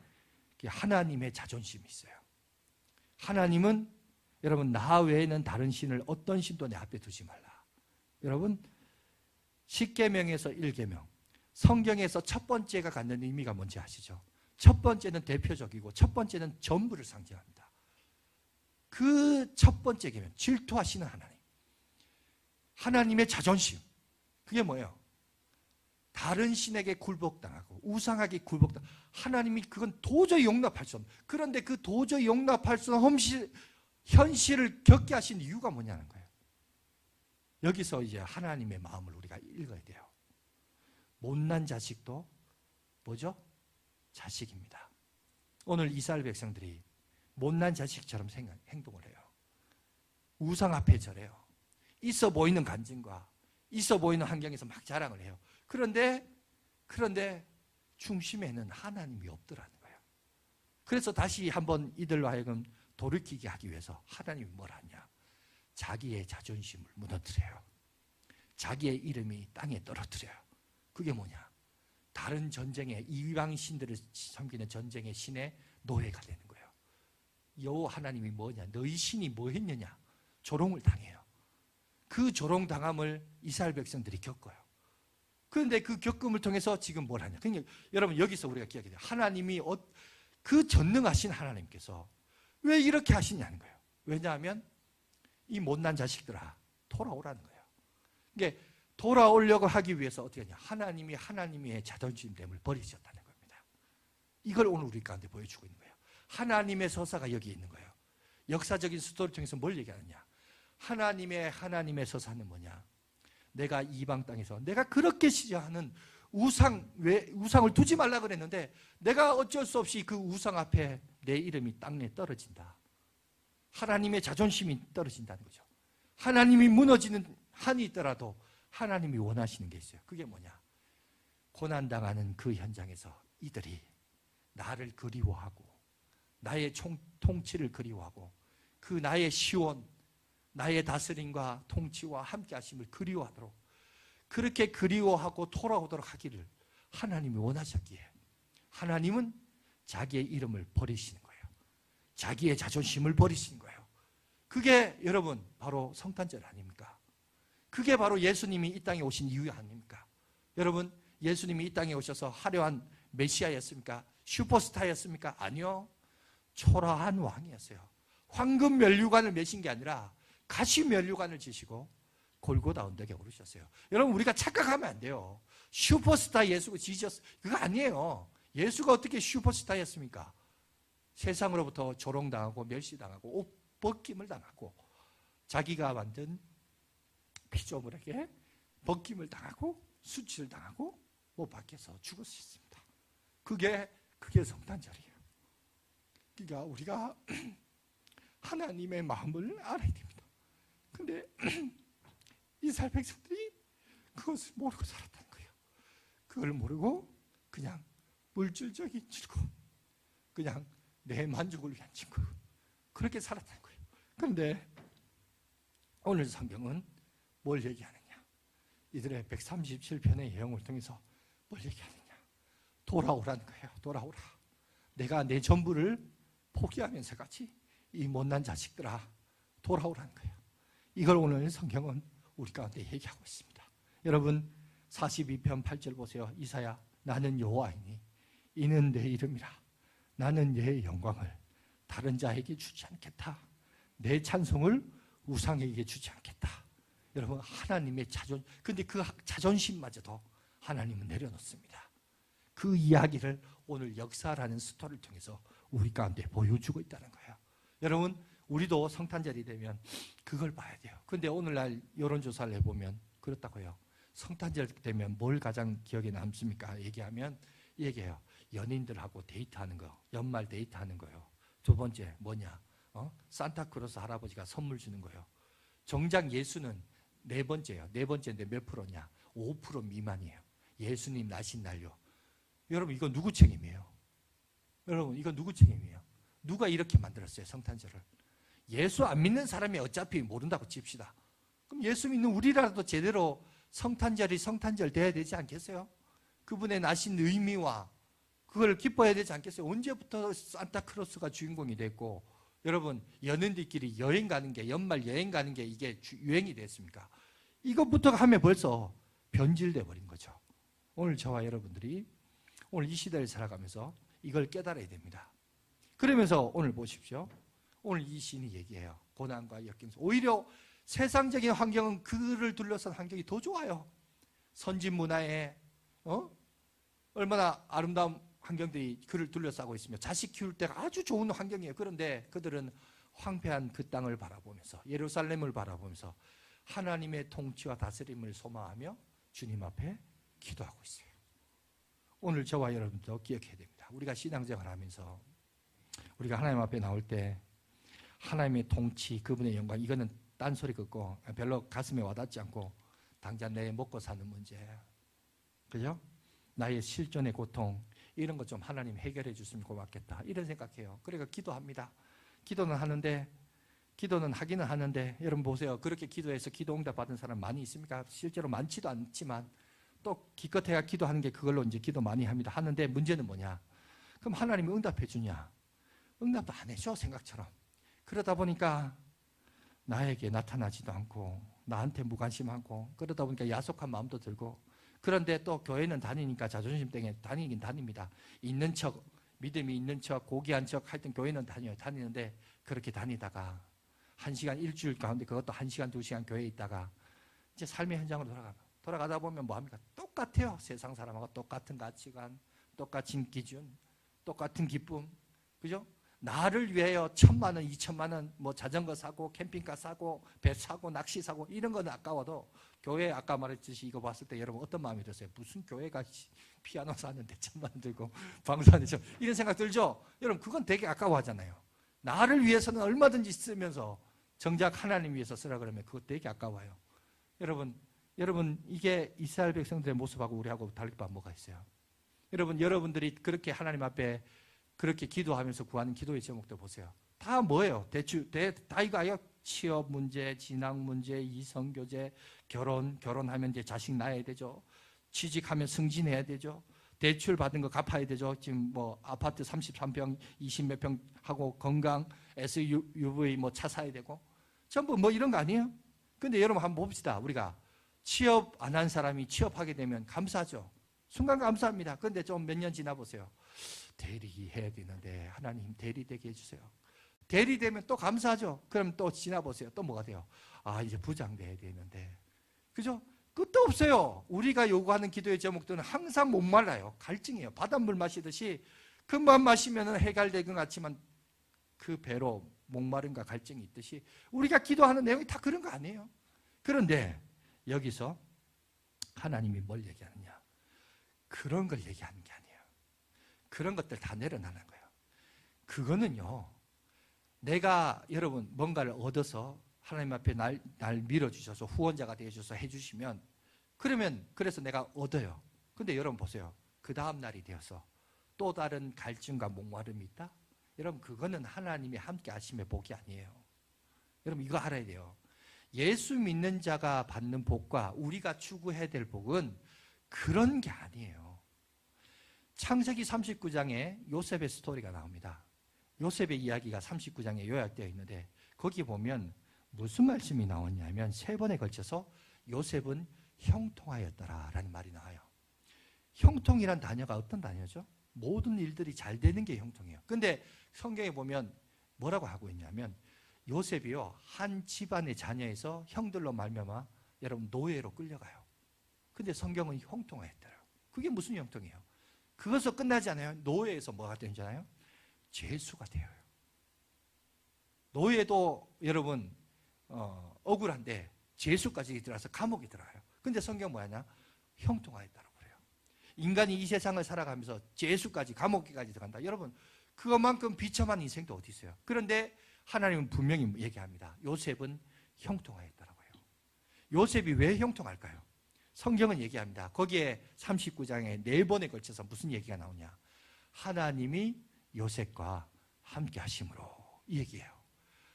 하나님의 자존심이 있어요. 하나님은 여러분 나 외에는 다른 신을 어떤 신도 내 앞에 두지 말라. 여러분 10계명에서 1계명, 성경에서 첫 번째가 갖는 의미가 뭔지 아시죠? 첫 번째는 대표적이고 첫 번째는 전부를 상징합니다. 그 첫 번째 계명, 질투하시는 하나님, 하나님의 자존심, 그게 뭐예요? 다른 신에게 굴복당하고 우상에게 굴복당, 하나님이 그건 도저히 용납할 수 없는, 그런데 그 도저히 용납할 수 없는 현실을 겪게 하신 이유가 뭐냐는 거예요. 여기서 이제 하나님의 마음을 우리가 읽어야 돼요. 못난 자식도 뭐죠? 자식입니다. 오늘 이스라엘 백성들이 못난 자식처럼 행동을 해요. 우상 앞에 절해요. 있어 보이는 간증과 있어 보이는 환경에서 막 자랑을 해요. 그런데 중심에는 하나님이 없더라는 거예요. 그래서 다시 한번 이들로 하여금 돌이키게 하기 위해서 하나님이 뭘 하냐? 자기의 자존심을 무너뜨려요. 자기의 이름이 땅에 떨어뜨려요. 그게 뭐냐? 다른 전쟁의 이방 신들을 섬기는 전쟁의 신의 노예가 되는 거예요. 여호와 하나님이 뭐냐? 너희 신이 뭐 했느냐? 조롱을 당해요. 그 조롱당함을 이스라엘 백성들이 겪어요. 그런데 그 겪음을 통해서 지금 뭘 하냐? 그러니까 여러분 여기서 우리가 기억해야 돼요. 하나님이 그 전능하신 하나님께서 왜 이렇게 하시냐는 거예요. 왜냐하면 이 못난 자식들아 돌아오라는 거예요. 이게 돌아오려고 하기 위해서 어떻게 하냐? 하나님이 하나님의 자존심됨을 버리셨다는 겁니다. 이걸 오늘 우리 가운데 보여주고 있는 거예요. 하나님의 서사가 여기 있는 거예요. 역사적인 스토리를 통해서 뭘 얘기하느냐? 하나님의 서사는 뭐냐? 내가 이방 땅에서 내가 그렇게 시저하는 우상을 두지 말라 그랬는데 내가 어쩔 수 없이 그 우상 앞에 내 이름이 땅에 떨어진다. 하나님의 자존심이 떨어진다는 거죠. 하나님이 무너지는 한이 있더라도 하나님이 원하시는 게 있어요. 그게 뭐냐? 고난당하는 그 현장에서 이들이 나를 그리워하고 나의 통치를 그리워하고 그 나의 시온, 나의 다스림과 통치와 함께 하심을 그리워하도록, 그렇게 그리워하고 돌아오도록 하기를 하나님이 원하셨기에 하나님은 자기의 이름을 버리시는 거예요. 자기의 자존심을 버리시는 거예요. 그게 여러분 바로 성탄절 아닙니까? 그게 바로 예수님이 이 땅에 오신 이유 아닙니까? 여러분 예수님이 이 땅에 오셔서 화려한 메시아였습니까? 슈퍼스타였습니까? 아니요. 초라한 왕이었어요. 황금 면류관을 매신 게 아니라 가시 면류관을 지시고 골고다 언덕에 오르셨어요. 여러분 우리가 착각하면 안 돼요. 슈퍼스타 예수가 지셨어요. 그거 아니에요. 예수가 어떻게 슈퍼스타였습니까? 세상으로부터 조롱당하고 멸시당하고 옷 벗김을 당하고 자기가 만든 피조물에게 벗김을 당하고 수치를 당하고 못 박혀서 죽을 수 있습니다. 그게 성탄절이에요. 그러니까 우리가 하나님의 마음을 알아야 됩니다. 근데 이스라엘 백성들이 그것을 모르고 살았다는 거예요. 그걸 모르고 그냥 물질적인 즐거움, 그냥 내 만족을 위한 즐거움, 그렇게 살았다는 거예요. 그런데 오늘 성경은 뭘 얘기하느냐? 이들의 137편의 예언을 통해서 뭘 얘기하느냐? 돌아오라는 거예요. 돌아오라. 내가 내 전부를 포기하면서 같이 이 못난 자식들아 돌아오라는 거예요. 이걸 오늘 성경은 우리 가운데 얘기하고 있습니다. 여러분 42편 8절 보세요. 이사야, 나는 여호와이니 이는 내 이름이라. 나는 내 영광을 다른 자에게 주지 않겠다. 내 찬송을 우상에게 주지 않겠다. 여러분 하나님의 근데 그 자존심마저도 하나님은 내려놓습니다. 그 이야기를 오늘 역사라는 스토리를 통해서 우리 가운데 보여주고 있다는 거예요. 여러분 우리도 성탄절이 되면 그걸 봐야 돼요. 근데 오늘날 여론조사를 해보면 그렇다고요. 성탄절 되면 뭘 가장 기억에 남습니까? 얘기해요. 연인들하고 데이트하는 거, 연말 데이트하는 거요. 두 번째 뭐냐? 산타크로스 할아버지가 선물 주는 거요. 정작 예수는 네 번째예요. 네 번째인데 몇 프로냐? 5% 미만이에요. 예수님 나신 날요. 여러분 이거 누구 책임이에요? 여러분 이거 누구 책임이에요? 누가 이렇게 만들었어요? 성탄절을. 예수 안 믿는 사람이 어차피 모른다고 칩시다. 그럼 예수 믿는 우리라도 제대로 성탄절 돼야 되지 않겠어요? 그분의 나신 의미와 그걸 기뻐해야 되지 않겠어요? 언제부터 산타크로스가 주인공이 됐고, 여러분 연인들끼리 여행 가는 게, 연말 여행 가는 게 이게 유행이 됐습니까? 이것부터 하면 벌써 변질돼 버린 거죠. 오늘 저와 여러분들이 오늘 이 시대를 살아가면서 이걸 깨달아야 됩니다. 그러면서 오늘 보십시오. 오늘 이 시인이 얘기해요. 고난과 역경에서 오히려 세상적인 환경은 그를 둘러싼 환경이 더 좋아요. 선진 문화에 얼마나 아름다운 환경들이 그를 둘러싸고 있으며 자식 키울 때가 아주 좋은 환경이에요. 그런데 그들은 황폐한 그 땅을 바라보면서, 예루살렘을 바라보면서 하나님의 통치와 다스림을 소망하며 주님 앞에 기도하고 있어요. 오늘 저와 여러분도 기억해야 됩니다. 우리가 신앙생활 하면서 우리가 하나님 앞에 나올 때 하나님의 통치, 그분의 영광, 이거는 딴소리 듣고 별로 가슴에 와닿지 않고 당장 내 먹고 사는 문제, 그죠? 나의 실존의 고통, 이런 것 좀 하나님 해결해 주시면 고맙겠다, 이런 생각해요. 그러니까 기도합니다. 기도는 하기는 하는데, 여러분 보세요. 그렇게 기도해서 기도 응답 받은 사람 많이 있습니까? 실제로 많지도 않지만 또 기껏해야 기도하는 게 그걸로 이제 기도 많이 합니다. 하는데 문제는 뭐냐? 그럼 하나님이 응답해 주냐? 응답도 안 해줘, 생각처럼. 그러다 보니까 나에게 나타나지도 않고 나한테 무관심하고, 그러다 보니까 야속한 마음도 들고, 그런데 또 교회는 다니니까 자존심 때문에 다니긴 다닙니다. 있는 척, 믿음이 있는 척, 고귀한 척, 하여튼 교회는 다니는데 그렇게 다니다가 1시간, 일주일 가운데 그것도 1시간, 2시간 교회에 있다가 이제 삶의 현장으로 돌아가다 보면 뭐합니까? 똑같아요. 세상 사람하고 똑같은 가치관, 똑같은 기준, 똑같은 기쁨, 그죠? 나를 위하여 1,000만 원, 2,000만 원, 뭐 자전거 사고, 캠핑카 사고, 배 사고, 낚시 사고, 이런 거는 아까워도 교회 아까 말했듯이 이거 봤을 때 여러분 어떤 마음이 들었어요? 무슨 교회가 피아노 사는데 1,000만 원 들고 방송하는데 이런 생각 들죠? 여러분 그건 되게 아까워하잖아요. 나를 위해서는 얼마든지 쓰면서 정작 하나님 위해서 쓰라 그러면 그거 되게 아까워요. 여러분 이게 이스라엘 백성들의 모습하고 우리하고 다를 바 뭐가 있어요? 여러분들이 그렇게 하나님 앞에 그렇게 기도하면서 구하는 기도의 제목들 보세요. 다 뭐예요? 다 이거 아니에요? 취업 문제, 진학 문제, 이성교제, 결혼하면 이제 자식 낳아야 되죠. 취직하면 승진해야 되죠. 대출 받은 거 갚아야 되죠. 지금 뭐 아파트 33평, 20몇 평 하고 건강, SUV 뭐 차 사야 되고 전부 뭐 이런 거 아니에요? 근데 여러분 한번 봅시다. 우리가 취업 안 한 사람이 취업하게 되면 감사하죠. 순간 감사합니다. 그런데 좀 몇 년 지나 보세요. 대리해야 되는데 하나님 대리되게 해주세요. 대리되면 또 감사하죠. 그럼 또 지나보세요. 또 뭐가 돼요? 아 이제 부장 돼야 되는데, 그죠? 끝도 없어요. 우리가 요구하는 기도의 제목들은 항상 목말라요. 갈증이에요. 바닷물 마시듯이 금방 마시면 해갈될 것 같지만 그 배로 목마름과 갈증이 있듯이 우리가 기도하는 내용이 다 그런 거 아니에요. 그런데 여기서 하나님이 뭘 얘기하느냐? 그런 걸 얘기하는 게 아니에요. 그런 것들 다 내려놔는 거예요. 그거는요, 내가 여러분 뭔가를 얻어서 하나님 앞에 날 밀어주셔서 후원자가 되어주셔서 해주시면, 그러면 그래서 내가 얻어요. 근데 여러분 보세요. 그 다음 날이 되어서 또 다른 갈증과 목마름이 있다? 여러분 그거는 하나님이 함께 하심의 복이 아니에요. 여러분 이거 알아야 돼요. 예수 믿는 자가 받는 복과 우리가 추구해야 될 복은 그런 게 아니에요. 창세기 39장에 요셉의 스토리가 나옵니다. 요셉의 이야기가 39장에 요약되어 있는데 거기 보면 무슨 말씀이 나왔냐면 3번에 걸쳐서 요셉은 형통하였더라라는 말이 나와요. 형통이란 단어가 어떤 단어죠? 모든 일들이 잘 되는 게 형통이에요. 근데 성경에 보면 뭐라고 하고 있냐면 요셉이요, 한 집안의 자녀에서 형들로 말미암아 여러분 노예로 끌려가요. 근데 성경은 형통하였더라고요. 그게 무슨 형통이에요? 그것으로 끝나지 않아요. 노예에서 뭐가 되잖아요? 죄수가 되어요. 노예도 여러분 억울한데 죄수까지 들어가서 감옥에 들어가요. 근데 성경 뭐하냐? 형통하였다라고 그래요. 인간이 이 세상을 살아가면서 죄수까지 감옥까지 들어간다. 여러분 그것만큼 비참한 인생도 어디 있어요? 그런데 하나님은 분명히 얘기합니다. 요셉은 형통하였다라고 해요. 요셉이 왜 형통할까요? 성경은 얘기합니다. 거기에 39장에 4번에 걸쳐서 무슨 얘기가 나오냐? 하나님이 요셉과 함께 하심으로, 이 얘기예요.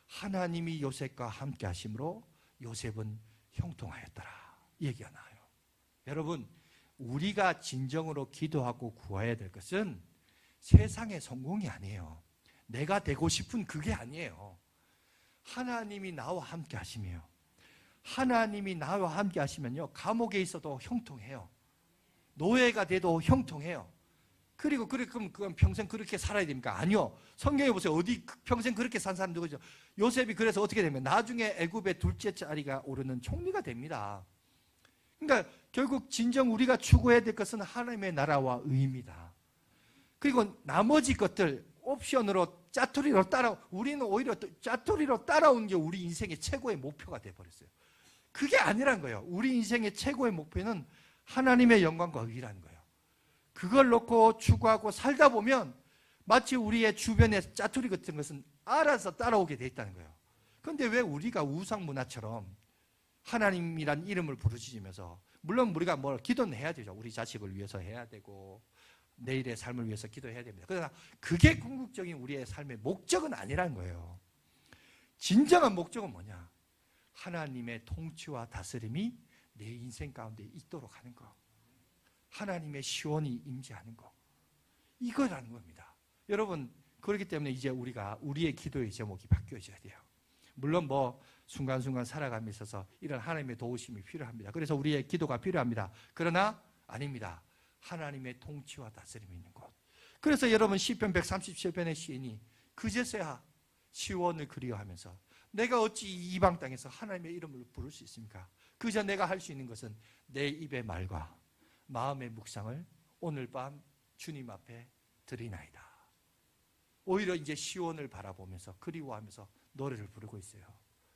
하나님이 요셉과 함께 하심으로 요셉은 형통하였더라, 이 얘기가 나와요. 여러분 우리가 진정으로 기도하고 구해야 될 것은 세상의 성공이 아니에요. 내가 되고 싶은 그게 아니에요. 하나님이 나와 함께 하시며, 하나님이 나와 함께 하시면요, 감옥에 있어도 형통해요. 노예가 돼도 형통해요. 그리고 그럼 그건 평생 그렇게 살아야 됩니까? 아니요. 성경에 보세요. 어디 평생 그렇게 산 사람 누구죠? 요셉이 그래서 어떻게 되면 나중에 애굽의 둘째 자리가 오르는 총리가 됩니다. 그러니까 결국 진정 우리가 추구해야 될 것은 하나님의 나라와 의입니다. 그리고 나머지 것들 옵션으로 짜투리로 우리는 오히려 짜투리로 따라오는 게 우리 인생의 최고의 목표가 돼버렸어요. 그게 아니란 거예요. 우리 인생의 최고의 목표는 하나님의 영광과 의라는 거예요. 그걸 놓고 추구하고 살다 보면 마치 우리의 주변의 짜투리 같은 것은 알아서 따라오게 돼 있다는 거예요. 그런데 왜 우리가 우상 문화처럼 하나님이란 이름을 부르짖으면서, 물론 우리가 기도는 해야 되죠. 우리 자식을 위해서 해야 되고 내일의 삶을 위해서 기도해야 됩니다. 그러나 그게 궁극적인 우리의 삶의 목적은 아니라는 거예요. 진정한 목적은 뭐냐? 하나님의 통치와 다스림이 내 인생 가운데 있도록 하는 거, 하나님의 시온이 임재하는 거, 이거라는 겁니다. 여러분 그렇기 때문에 이제 우리의 기도의 제목이 바뀌어져야 돼요. 물론 순간순간 살아감에 있어서 이런 하나님의 도우심이 필요합니다. 그래서 우리의 기도가 필요합니다. 그러나 아닙니다. 하나님의 통치와 다스림이 있는 곳. 그래서 여러분 시편 137편의 시인이 그제서야 시온을 그리워하면서 내가 어찌 이방 땅에서 하나님의 이름을 부를 수 있습니까? 그저 내가 할 수 있는 것은 내 입의 말과 마음의 묵상을 오늘 밤 주님 앞에 드리나이다. 오히려 이제 시온을 바라보면서 그리워하면서 노래를 부르고 있어요.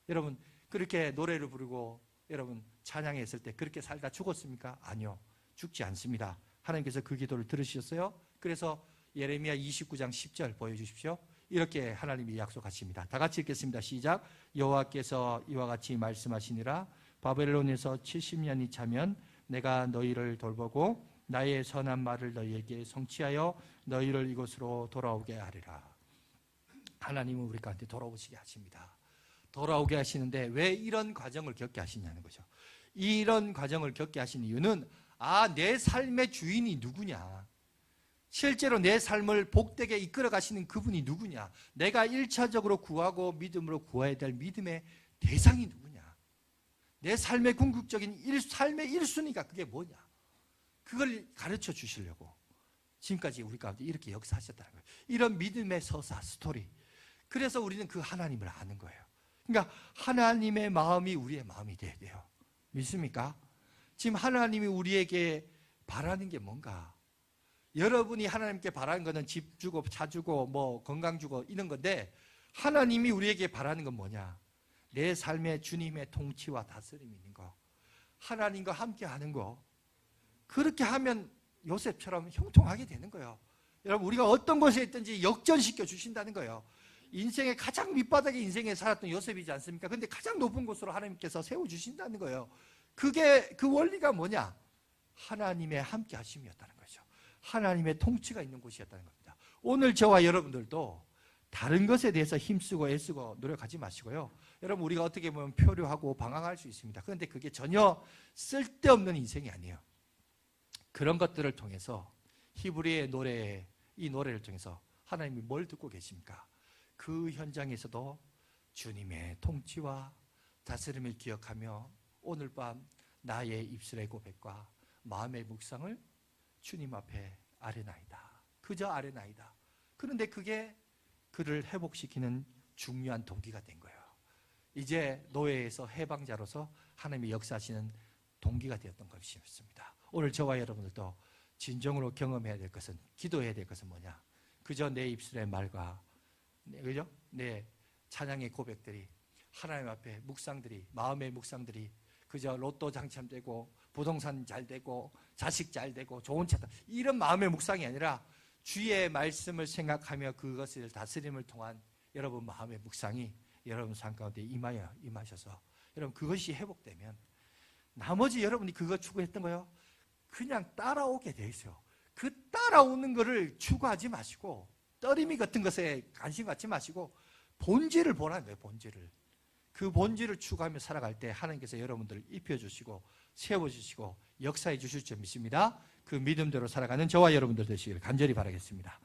여러분 그렇게 노래를 부르고 여러분 찬양했을 때 그렇게 살다 죽었습니까? 아니요. 죽지 않습니다. 하나님께서 그 기도를 들으셨어요. 그래서 예레미야 29장 10절 보여주십시오. 이렇게 하나님이 약속하십니다. 다 같이 읽겠습니다. 시작. 여호와께서 이와 같이 말씀하시니라. 바벨론에서 70년이 차면 내가 너희를 돌보고 나의 선한 말을 너희에게 성취하여 너희를 이곳으로 돌아오게 하리라. 하나님은 우리 가운데 돌아오시게 하십니다. 돌아오게 하시는데 왜 이런 과정을 겪게 하시냐는 거죠. 이런 과정을 겪게 하신 이유는 내 삶의 주인이 누구냐, 실제로 내 삶을 복되게 이끌어 가시는 그분이 누구냐, 내가 1차적으로 구하고 믿음으로 구해야 될 믿음의 대상이 누구냐, 내 삶의 궁극적인 삶의 1순위가 그게 뭐냐, 그걸 가르쳐 주시려고 지금까지 우리 가운데 이렇게 역사하셨다는 거예요. 이런 믿음의 서사 스토리. 그래서 우리는 그 하나님을 아는 거예요. 그러니까 하나님의 마음이 우리의 마음이 돼야 돼요. 믿습니까? 지금 하나님이 우리에게 바라는 게 뭔가? 여러분이 하나님께 바라는 것은 집 주고 차 주고 건강 주고 이런 건데, 하나님이 우리에게 바라는 건 뭐냐? 내 삶에 주님의 통치와 다스림이 있는 거, 하나님과 함께 하는 거. 그렇게 하면 요셉처럼 형통하게 되는 거예요. 여러분, 우리가 어떤 곳에 있든지 역전시켜 주신다는 거예요. 인생의 가장 밑바닥의 인생에 살았던 요셉이지 않습니까? 근데 가장 높은 곳으로 하나님께서 세워주신다는 거예요. 그게 그 원리가 뭐냐? 하나님의 함께 하심이었다는 거죠. 하나님의 통치가 있는 곳이었다는 겁니다. 오늘 저와 여러분들도 다른 것에 대해서 힘쓰고 애쓰고 노력하지 마시고요. 여러분, 우리가 어떻게 보면 표류하고 방황할 수 있습니다. 그런데 그게 전혀 쓸데없는 인생이 아니에요. 그런 것들을 통해서 히브리의 노래, 이 노래를 통해서 하나님이 뭘 듣고 계십니까? 그 현장에서도 주님의 통치와 다스림을 기억하며 오늘 밤 나의 입술의 고백과 마음의 묵상을 주님 앞에 아뢰나이다. 그저 아뢰나이다. 그런데 그게 그를 회복시키는 중요한 동기가 된 거예요. 이제 노예에서 해방자로서 하나님이 역사하시는 동기가 되었던 것이었습니다. 오늘 저와 여러분들도 진정으로 경험해야 될 것은, 기도해야 될 것은 뭐냐? 그저 내 입술의 말과 그죠? 내 찬양의 고백들이, 하나님 앞에 묵상들이, 마음의 묵상들이 그저 로또 당첨되고 부동산 잘 되고 자식 잘 되고 좋은 차, 이런 마음의 묵상이 아니라 주의 말씀을 생각하며 그것을 다스림을 통한 여러분 마음의 묵상이 여러분 삶 가운데 임하셔서 여러분 그것이 회복되면 나머지 여러분이 그거 추구했던 거요, 그냥 따라오게 돼 있어요. 그 따라오는 거를 추구하지 마시고 떠림이 같은 것에 관심 갖지 마시고 본질을 보라는 거예요. 본질을. 그 본질을 추구하며 살아갈 때 하나님께서 여러분들을 입혀주시고 세워주시고 역사해 주실 줄 믿습니다. 그 믿음대로 살아가는 저와 여러분들 되시기를 간절히 바라겠습니다.